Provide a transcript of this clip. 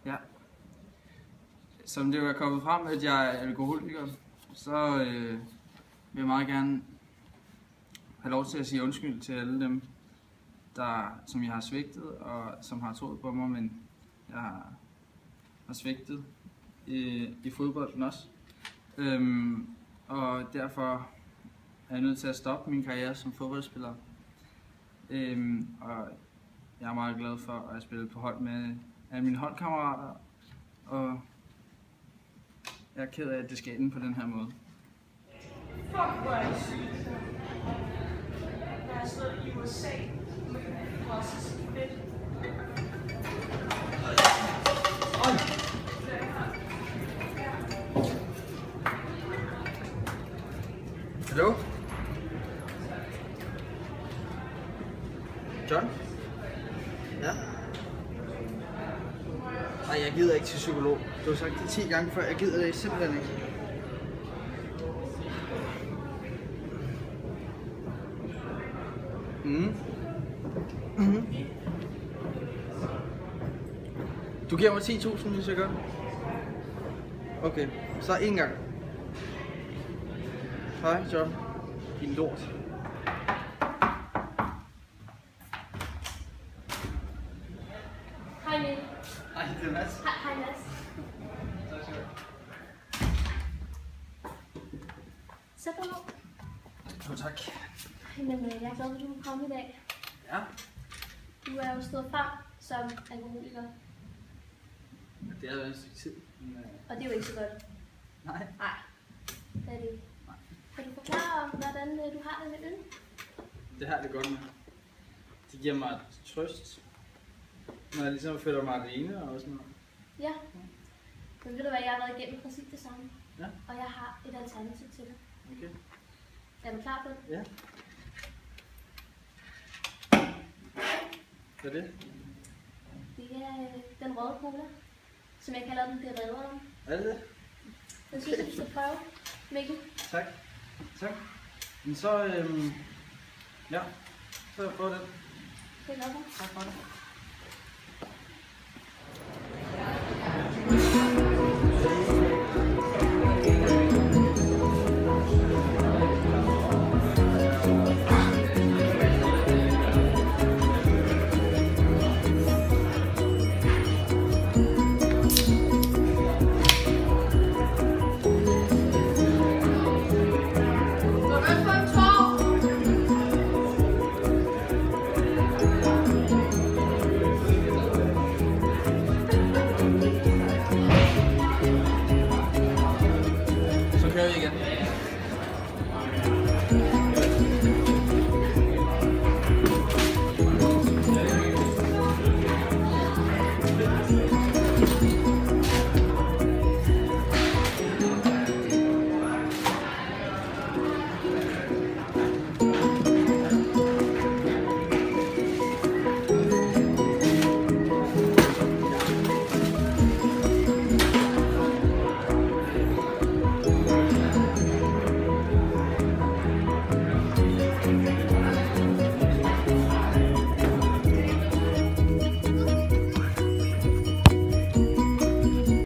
Ja. Som det jo er kommet frem, at jeg er alkoholiker, så vil jeg meget gerne have lov til at sige undskyld til alle dem, som jeg har svigtet, og som har troet på mig, men jeg har svigtet i fodbolden også. Og derfor er jeg nødt til at stoppe min karriere som fodboldspiller. Og jeg er meget glad for at spille på hold med alle mine holdkammerater, og jeg er ked af, at det skal ende på den her måde. Fuck, hvor er det sygt. Jeg har slået i USA. Det var også så fedt. Hallo? John? Ja? Nej, jeg gider ikke til psykolog. Du har sagt det 10 gange før, jeg gider det simpelthen ikke. Du giver mig 10.000, hvis jeg gør. Okay, så en gang. Hej, John. Din lort. Hej, Nick. Hej, det er Mads. Hej, Mads. Tak skal du have. Sæt dig ned. Jo, tak. Men jeg er glad for, at du kunne komme i dag. Ja. Du er jo stået frem som alkoholiker. Det har været en stykke tid. Og det er jo ikke så godt. Nej. Nej, det er det ikke. Kan du forklare om, hvordan du har det med øl? Det har jeg det godt med. Det giver mig trøst, når jeg ligesom føler mig alene og sådan noget. Ja. Men ved du hvad, jeg har været igennem præcis det samme. Ja. Og jeg har et alternativ til dig. Okay. Er du klar på det? Ja. Hvad er det? Det er den røde cola, som jeg kalder den, det redder om. Er det det? Den synes jeg, du skal prøve, Mikkel. Tak. Tak. Men så, ja, så har jeg prøvet den. Det er godt. Tak for det.